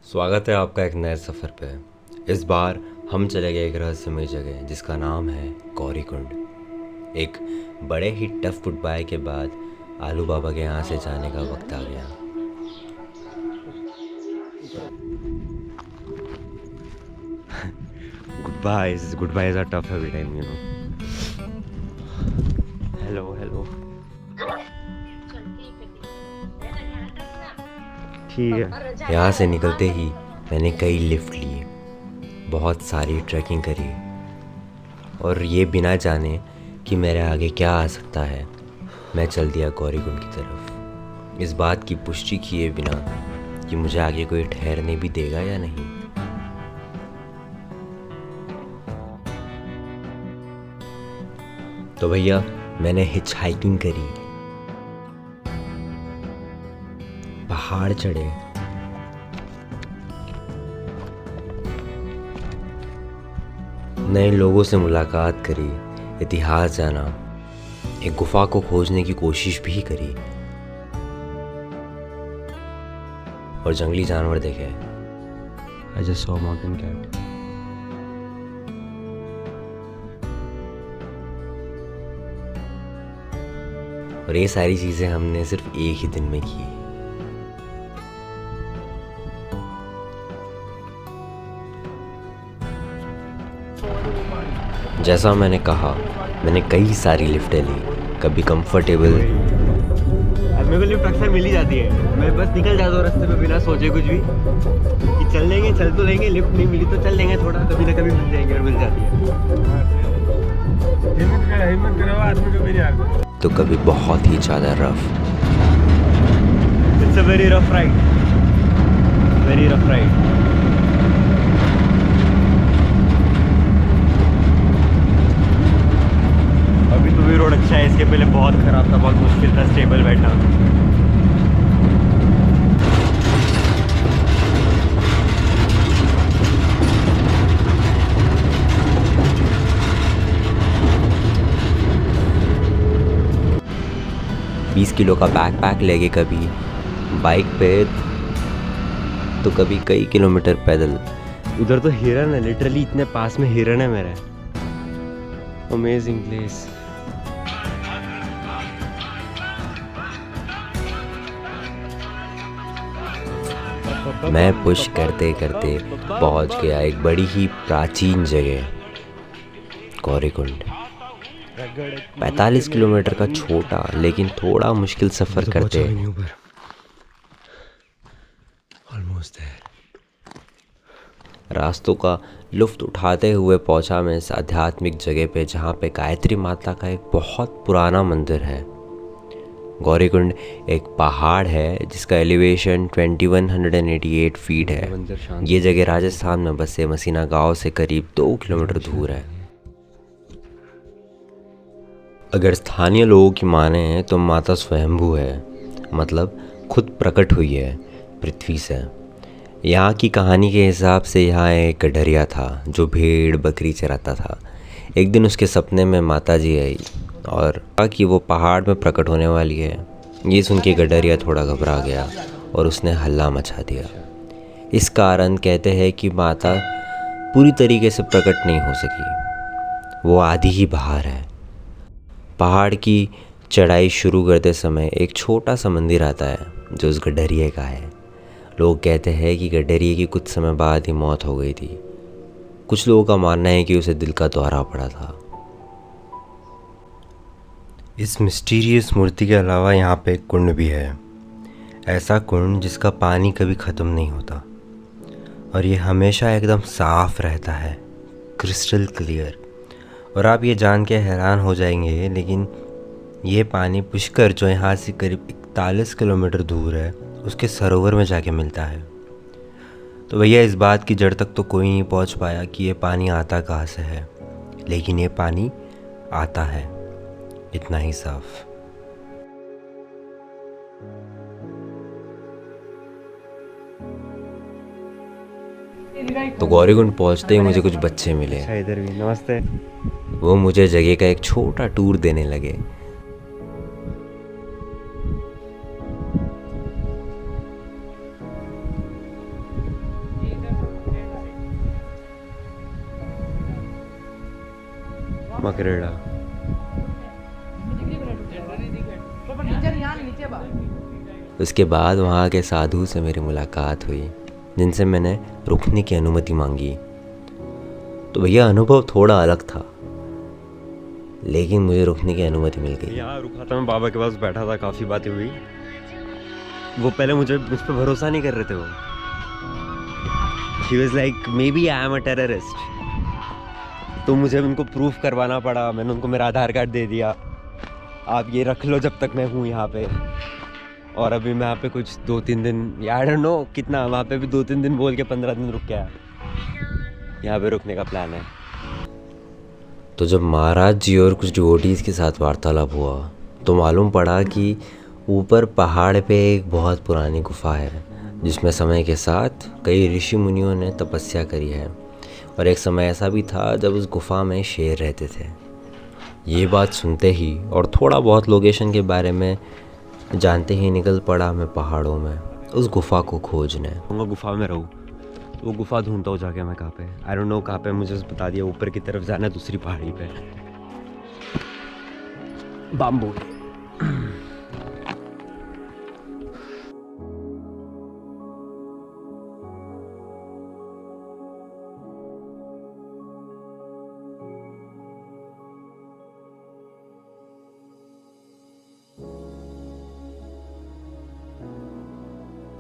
स्वागत है आपका एक नए सफ़र पे। इस बार हम चले गए एक रहस्यमय जगह जिसका नाम है गौरीकुंड। एक बड़े ही टफ गुड बाय के बाद आलू बाबा के यहाँ से जाने का वक्त आ गया। Good bye are tough every time, you know. Hello hello. ठीक है। यहाँ से निकलते ही मैंने कई लिफ्ट लिए, बहुत सारी ट्रैकिंग करी और ये बिना जाने कि मेरे आगे क्या आ सकता है मैं चल दिया गौरीकुंड की तरफ, इस बात की पुष्टि किए बिना कि मुझे आगे कोई ठहरने भी देगा या नहीं। तो भैया मैंने हिच हाइकिंग करी, पहाड़ चढ़े, नए लोगों से मुलाकात करी, इतिहास जाना, एक गुफा को खोजने की कोशिश भी करी और जंगली जानवर देखे। I just saw a mountain cat. और ये सारी चीजें हमने सिर्फ एक ही दिन में की। जैसा मैंने कहा, मैंने कई सारी लिफ्टें ली, कभी कंफर्टेबल। मेरे को लिफ्ट अक्सर मिल ही जाती है, मैं बस निकल जाता हूँ रास्ते में बिना सोचे कुछ भी कि चल लेंगे, चल तो लेंगे, लिफ्ट नहीं मिली तो चल लेंगे, थोड़ा कभी ना कभी मिल जाएंगे और मिल जाती है। हिम्मत करो आदमी को मेरी यार। तो कभी बहुत ही ज़्यादा rough. It's a very rough ride, very rough ride. अभी तो भी रोड अच्छा है, इसके पहले बहुत खराब था, बहुत मुश्किल था स्टेबल बैठना। बीस किलो का बैकपैक लेके कभी बाइक पे तो कभी कई किलोमीटर पैदल। उधर तो हिरन है, लिटरली इतने पास में हिरन है मेरे। Amazing place. मैं पुश करते करते पहुंच गया एक बड़ी ही प्राचीन जगह, गौरीकुंड। 45 किलोमीटर का छोटा लेकिन थोड़ा मुश्किल सफर करते रास्तों का लुफ्त उठाते हुए पहुंचा मैं इस आध्यात्मिक जगह पे जहाँ पे गायत्री माता का एक बहुत पुराना मंदिर है। गौरीकुंड एक पहाड़ है जिसका एलिवेशन 2188 फीट है। ये जगह राजस्थान में बसे मसीना गांव से करीब 2 किलोमीटर दूर है। अगर स्थानीय लोगों की माने तो माता स्वयंभू है, मतलब खुद प्रकट हुई है पृथ्वी से। यहाँ की कहानी के हिसाब से यहाँ एक गडरिया था जो भेड़ बकरी चराता था। एक दिन उसके सपने में माता जी आई और कहा कि वो पहाड़ में प्रकट होने वाली है। ये सुन के गडरिया थोड़ा घबरा गया और उसने हल्ला मचा दिया। इस कारण कहते हैं कि माता पूरी तरीके से प्रकट नहीं हो सकी, वो आधी ही बाहर है। पहाड़ की चढ़ाई शुरू करते समय एक छोटा सा मंदिर आता है जो उस गडरिये का है। लोग कहते हैं कि गडरिये की कुछ समय बाद ही मौत हो गई थी। कुछ लोगों का मानना है कि उसे दिल का दौरा पड़ा था। इस मिस्टीरियस मूर्ति के अलावा यहाँ पे एक कुंड भी है, ऐसा कुंड जिसका पानी कभी ख़त्म नहीं होता और ये हमेशा एकदम साफ रहता है, क्रिस्टल क्लियर। और आप ये जान के हैरान हो जाएंगे, लेकिन ये पानी पुष्कर जो यहाँ से करीब 41 किलोमीटर दूर है उसके सरोवर में जाके मिलता है। तो भैया इस बात की जड़ तक तो कोई नहीं पहुँच पाया कि ये पानी आता कहाँ से है, लेकिन ये पानी आता है, इतना ही साफ। तो गौरीकुंड पहुंचते ही मुझे कुछ बच्चे मिले। इधर भी नमस्ते। वो मुझे जगह का एक छोटा टूर देने लगे। मकरेला। उसके बाद वहाँ के साधु से मेरी मुलाकात हुई, जिनसे मैंने रुकने की अनुमति मांगी। तो भैया अनुभव थोड़ा अलग था, लेकिन मुझे रुकने की अनुमति मिल गई। यहाँ रुका था, मैं बाबा के पास बैठा था, काफ़ी बातें हुई। वो पहले मुझ पर भरोसा नहीं कर रहे थे। वो he was like maybe I am a terrorist. तो मुझे उनको प्रूफ करवाना पड़ा। मैंने उनको मेरा आधार कार्ड दे दिया, आप ये रख लो जब तक मैं हूँ यहाँ पे। और अभी मैं यहाँ पे कुछ 2-3 दिन, आई डोंट नो कितना, वहाँ पे भी 2-3 दिन बोल के 15 दिन रुक गया। यहाँ पे रुकने का प्लान है। तो जब महाराज जी और कुछ डिवोटीज़ के साथ वार्तालाप हुआ तो मालूम पड़ा कि ऊपर पहाड़ पे एक बहुत पुरानी गुफा है, जिसमें समय के साथ कई ऋषि मुनियों ने तपस्या करी है। और एक समय ऐसा भी था जब उस गुफा में शेर रहते थे। ये बात सुनते ही और थोड़ा बहुत लोकेशन के बारे में जानते ही निकल पड़ा मैं पहाड़ों में उस गुफा को खोजने। मैं गुफा में रहूँ, वो गुफा ढूंढता हूँ जाके मैं कहाँ पे, आई डोंट नो कहाँ पे। मुझे बता दिया ऊपर की तरफ जाना है, दूसरी पहाड़ी पे। बाम्बू।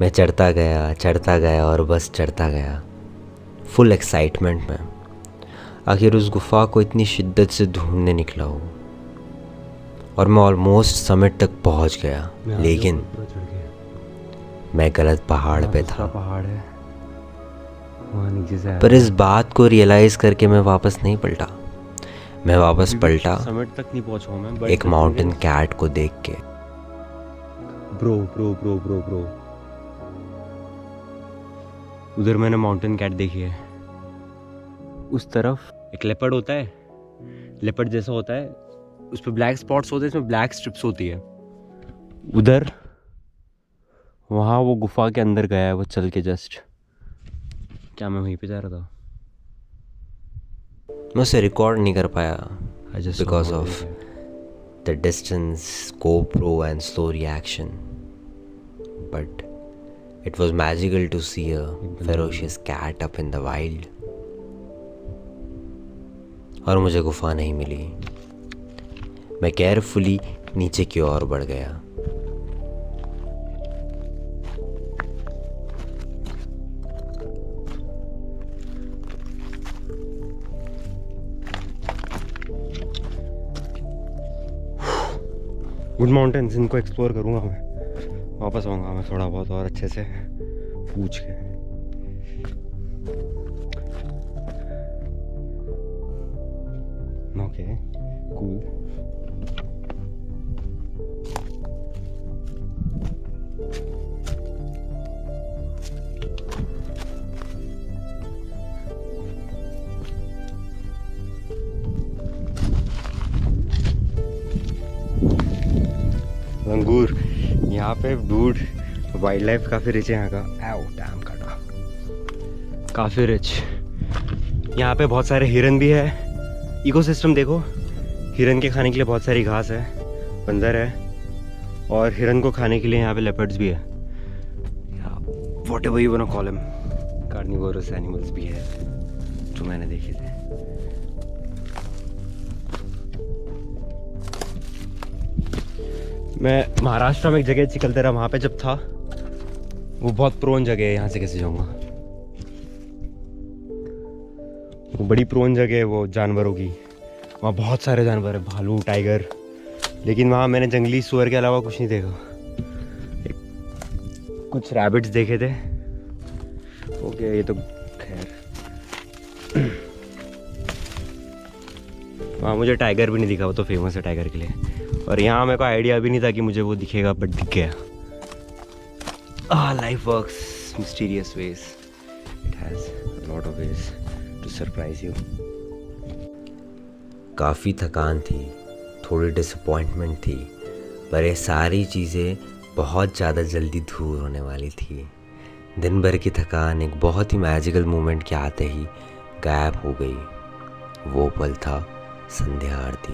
मैं चढ़ता गया और बस चढ़ता गया, फुल एक्साइटमेंट में। आखिर उस गुफा को इतनी शिद्दत से ढूंढने निकला हूँ और मैं ऑलमोस्ट समिट तक पहुँच गया, लेकिन मैं गलत पहाड़ पे था। पहाड़ है वहाँ नीचे से। पर इस बात को रियलाइज़ करके मैं वापस नहीं पलटा। मैं वापस पलटा समिट तक नहीं पहुँचा हूँ मैं, एक माउंटेन कैट को देख के। Bro bro bro bro bro, उधर मैंने माउंटेन कैट देखी है। उस तरफ एक लेपर्ड होता है, लेपर्ड जैसा होता है, उस पर ब्लैक स्पॉट्स होते हैं, इसमें ब्लैक स्ट्रिप्स होती है। उधर वहाँ वो गुफा के अंदर गया है वो चल के जस्ट। क्या मैं वहीं पे जा रहा था? मैं उसे रिकॉर्ड नहीं कर पाया because of the distance, GoPro and slow reaction. But it was magical to see a ferocious cat up in the wild. और मुझे गुफा नहीं मिली। मैं केयरफुली नीचे की ओर बढ़ गया। गुड माउंटेन्स, इनको एक्सप्लोर करूँगा मैं। वापस आऊँगा मैं थोड़ा बहुत और अच्छे से पूछ के। Okay cool. लंगूर यहाँ पे डूड, वाइल्ड लाइफ काफ़ी रिच है यहाँ का। आओ डैम काटा, काफ़ी रिच। यहाँ पे बहुत सारे हिरन भी है। इकोसिस्टम देखो, हिरन के खाने के लिए बहुत सारी घास है, बंदर है, और हिरन को खाने के लिए यहाँ पे लेपर्ड्स भी है, whatever you want to call him. Carnivorous animals भी है जो मैंने देखे थे। मैं महाराष्ट्र में एक जगह चिखलदरा, वहाँ पे जब था, वो बहुत प्रोन जगह है। यहाँ से कैसे जाऊँगा? वो बड़ी प्रोन जगह है वो जानवरों की। वहाँ बहुत सारे जानवर है, भालू, टाइगर। लेकिन वहाँ मैंने जंगली सुअर के अलावा कुछ नहीं देखा। कुछ रैबिट्स देखे थे। ओके, ये तो खैर। वहाँ मुझे टाइगर भी नहीं दिखा, वो तो फेमस है टाइगर के लिए। और यहाँ मेरे को आइडिया भी नहीं था कि मुझे वो दिखेगा, बट दिख गया। Life works mysterious ways, it has a lot of ways to surprise you. काफ़ी थकान थी, थोड़ी डिसअपॉइंटमेंट थी, पर ये सारी चीज़ें बहुत ज़्यादा जल्दी दूर होने वाली थी। दिन भर की थकान एक बहुत ही मैजिकल मोमेंट के आते ही गायब हो गई। वो पल था संध्या आरती।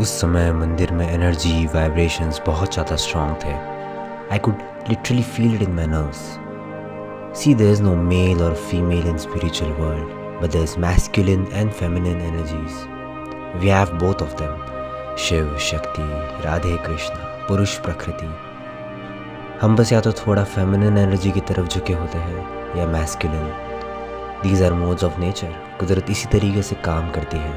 उस समय मंदिर में एनर्जी वाइब्रेशंस बहुत ज़्यादा स्ट्रॉन्ग थे। I could literally feel it in my nerves. See, there is no male or female in spiritual world, but there is masculine and feminine energies. We have both of them. Shiv, Shakti, Radhe Krishna, पुरुष प्रकृति। हम बस या तो थोड़ा feminine energy की तरफ झुके होते हैं या masculine. These are modes of nature. कुदरत इसी तरीके से काम करती है।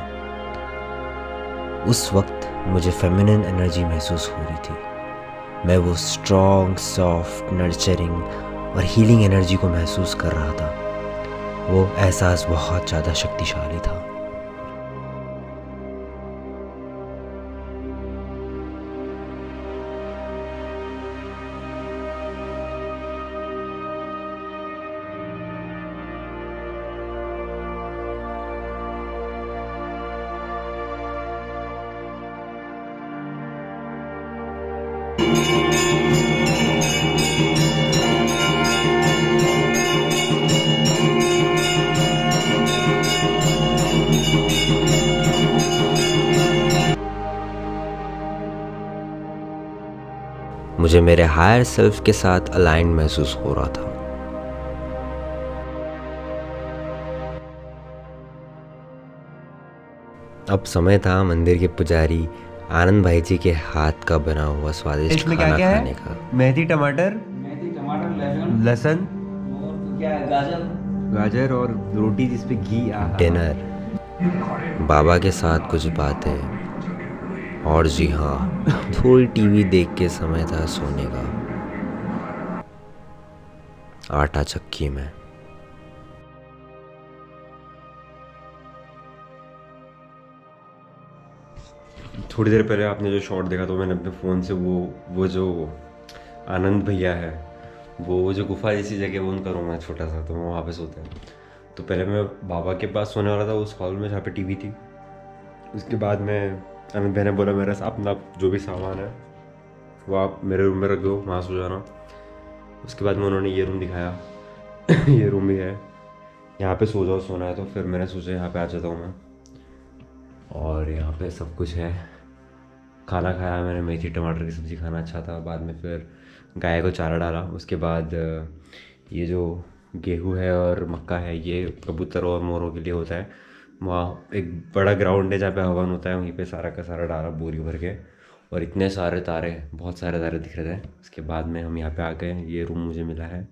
उस वक्त मुझे फेमिनिन एनर्जी महसूस हो रही थी। मैं वो स्ट्रॉन्ग, सॉफ्ट, नर्चरिंग और हीलिंग एनर्जी को महसूस कर रहा था। वो एहसास बहुत ज़्यादा शक्तिशाली था। मुझे मेरे हायर सेल्फ के साथ अलाइन महसूस हो रहा था। अब समय था मंदिर के पुजारी आनंद भाई जी के हाथ का बना हुआ स्वादिष्ट इसमें खाना क्या खाने है? का। मेथी टमाटर, लहसुन, और क्या है, गाजर और रोटी जिसपे घी। डिनर, बाबा के साथ कुछ बातें और जी हाँ, थोड़ी टीवी देख के समय था सोने का। आटा चक्की में। थोड़ी देर पहले आपने जो शॉट देखा तो मैंने अपने फ़ोन से वो जो आनंद भैया है, वो जो गुफा जैसी जगह वो उनका रूम है छोटा सा, तो वो वहाँ पे सोते हैं। तो पहले मैं बाबा के पास सोने वाला था उस हॉल में जहाँ पे टीवी थी। उसके बाद में आनंद भैया ने बोला मेरा अपना जो भी सामान है वो आप मेरे रूम में रख दो, वहाँ सो जाना। उसके बाद में उन्होंने ये रूम दिखाया ये रूम भी है, यहाँ पे सो जाओ, सोना है। तो फिर मैंने सोचा यहाँ पे आ जाता हूँ मैं, और यहाँ पे सब कुछ है। खाना खाया मैंने, मेथी टमाटर की सब्ज़ी खाना अच्छा था। बाद में फिर गाय को चारा डाला। उसके बाद ये जो गेहूँ है और मक्का है ये कबूतर और मोरों के लिए होता है। वहाँ एक बड़ा ग्राउंड है जहाँ पे हवन होता है, वहीं पे सारा का सारा डाला बोरी भर के, और इतने सारे तारे, बहुत सारे तारे दिख रहे थे। उसके बाद में हम यहाँ पे आ गए। ये रूम मुझे मिला है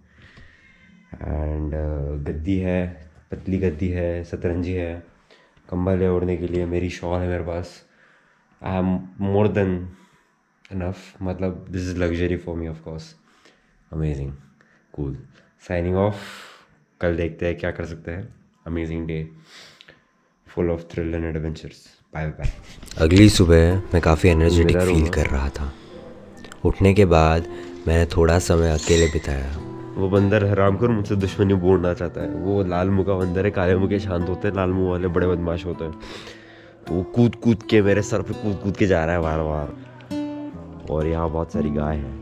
एंड गद्दी है, पतली गद्दी है, सतरंजी है, कंबल है ओढ़ने के लिए, मेरी शॉल है मेरे पास। I am more than enough, मतलब this is luxury for me of course. Amazing, cool. Signing off. कल देखते हैं क्या कर सकते हैं। Amazing day full of thrill and adventures. Bye bye. अगली सुबह मैं काफ़ी एनर्जेटिक मेरा रूम फील है। कर रहा था। उठने के बाद मैंने थोड़ा समय अकेले बिताया। वो बंदर हरामखोर मुझसे दुश्मनी बोलना चाहता है। वो लाल मुंह का बंदर है, काले मुंह के शांत होते हैं, लाल मुंह वाले बड़े बदमाश होते हैं। तो वो कूद कूद के मेरे सर पे कूद कूद के जा रहा है बार बार। और यहाँ बहुत सारी गाय है।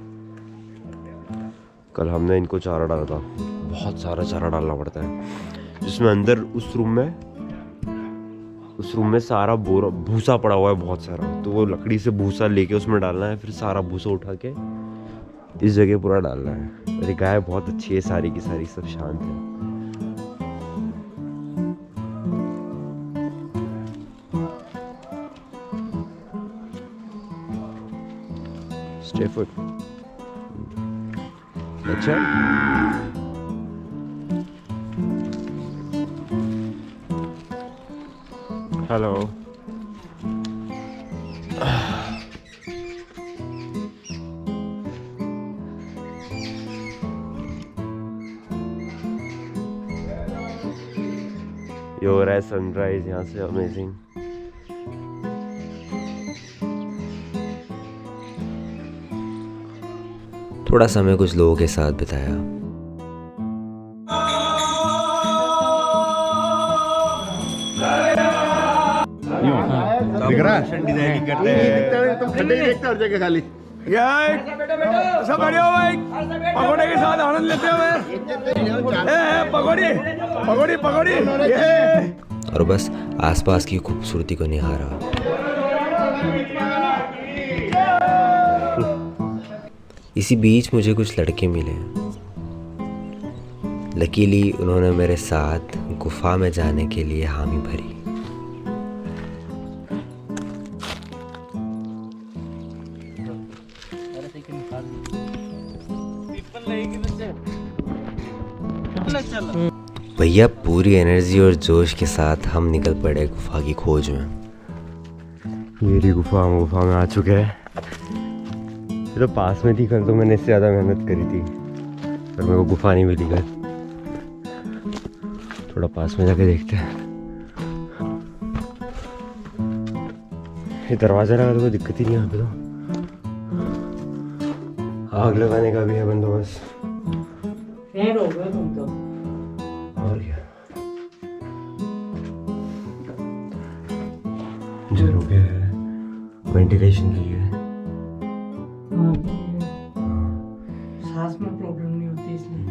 कल हमने इनको चारा डाला था, बहुत सारा चारा डालना पड़ता है, जिसमें अंदर उस रूम में सारा बोरा भूसा पड़ा हुआ है बहुत सारा। तो वो लकड़ी से भूसा लेके उसमें डालना है, फिर सारा भूसा उठा के इस जगह पूरा डालना है। अरे गाय बहुत अच्छी है, सारी की सारी सब शांत है। Stay foot. अच्छा, हेलो। ये हो रहा है सनराइज यहाँ से। अमेजिंग। थोड़ा समय कुछ लोगों के साथ बिताया। दिख रहा है? डिजाइनिंग करते हैं। तुम खड्डे ही देखते हर जगह खाली। सब बढ़िया हो भाई, पकौड़े के साथ आनंद लेते हुए। पकौड़ी पकौड़ी पकौड़ी। और बस आसपास की खूबसूरती को निहारा। इसी बीच मुझे कुछ लड़के मिले। लकीली उन्होंने मेरे साथ गुफा में जाने के लिए हामी भरी। भैया पूरी एनर्जी और जोश के साथ हम निकल पड़े गुफा की खोज में। मेरी गुफा, हम गुफा में आ चुके हैं। ये तो पास में थी, कल तो मैंने इससे ज़्यादा मेहनत करी थी पर मेरे को गुफा नहीं मिली कल। थोड़ा पास में जाके देखते हैं। ये दरवाज़ा लगा तो कोई दिक्कत ही नहीं यहाँ पे। तो आग लगाने का भी है बंदोबस्त। हो गए तुम तो। और क्या, जरूर क्या है, वेंटिलेशन के लिए। सांस में प्रॉब्लम नहीं होती इसलिए।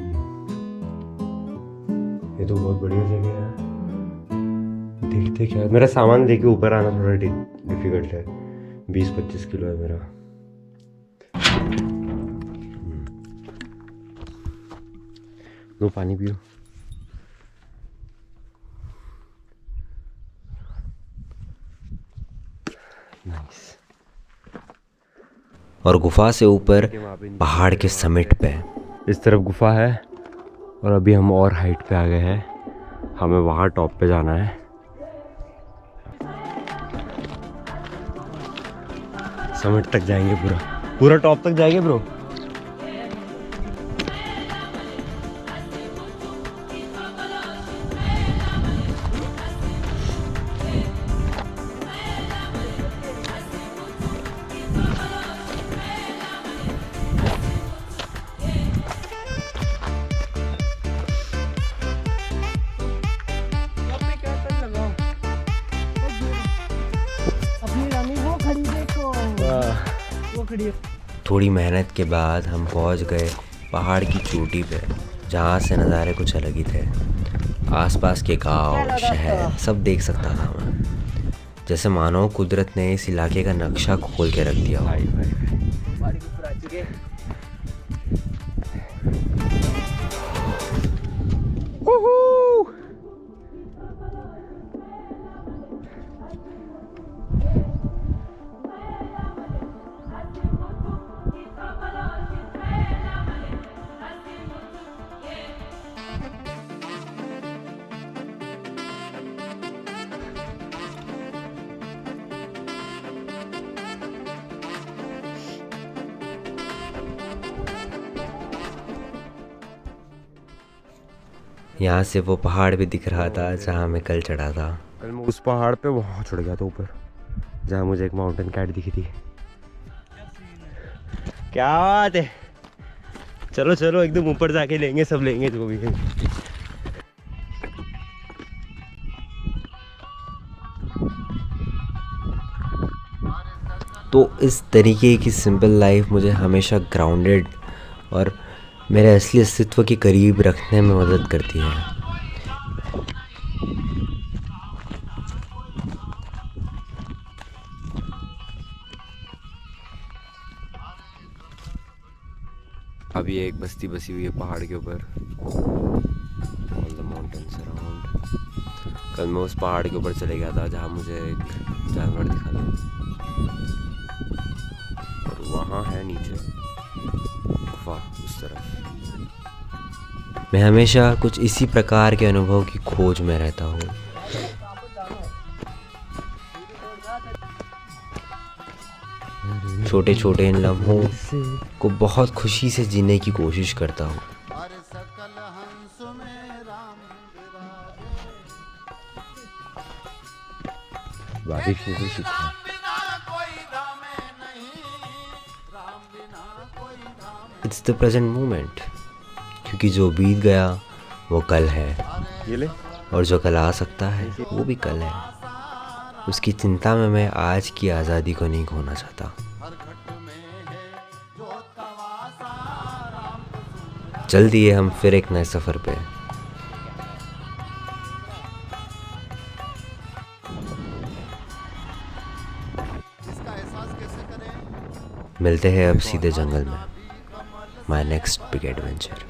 ये तो बहुत बढ़िया जगह है। देखते क्या, मेरा सामान लेके ऊपर आना थोड़ा डिफिकल्ट है। 20-25 किलो है मेरा। लो पानी पियो। नाइस। और गुफा से ऊपर पहाड़ के समिट पे इस तरफ गुफा है और अभी हम और हाइट पे आ गए हैं। हमें वहाँ टॉप पे जाना है। समिट तक जाएंगे, पूरा टॉप तक जाएंगे ब्रो। थोड़ी मेहनत के बाद हम पहुंच गए पहाड़ की चोटी पे, जहाँ से नज़ारे कुछ अलग ही थे। आसपास के गांव, शहर सब देख सकता था मैं, जैसे मानो कुदरत ने इस इलाके का नक्शा खोल के रख दिया हो। यहाँ से वो पहाड़ भी दिख रहा था जहाँ मैं कल चढ़ा था। कल मैं उस पहाड़ पे वहाँ चढ़ गया था ऊपर, जहाँ मुझे एक माउंटेन कैट दिखी थी। क्या बात है, चलो चलो एकदम ऊपर जाके लेंगे, सब लेंगे जो भी है। तो इस तरीके की सिंपल लाइफ मुझे हमेशा ग्राउंडेड और मेरे असली अस्तित्व के करीब रखने में मदद करती है। अभी एक बस्ती बसी हुई है पहाड़ के ऊपर, ऑल द माउंटेन्स अराउंड। कल मैं उस पहाड़ के ऊपर चले गया था जहाँ मुझे एक जानवर दिखा था, और वहाँ है नीचे गुफा उस तरफ। मैं हमेशा कुछ इसी प्रकार के अनुभव की खोज में रहता हूँ। छोटे छोटे इन लम्हों को बहुत खुशी से जीने की कोशिश करता हूँ। बारिश नहीं सीखा। इट्स द प्रेजेंट मोमेंट, क्योंकि जो बीत गया वो कल है, ये ले। और जो कल आ सकता है वो भी कल है। उसकी चिंता में मैं आज की आज़ादी को नहीं खोना चाहता। जल्द ही हम फिर एक नए सफ़र पे। मिलते हैं अब सीधे जंगल में। My next big adventure.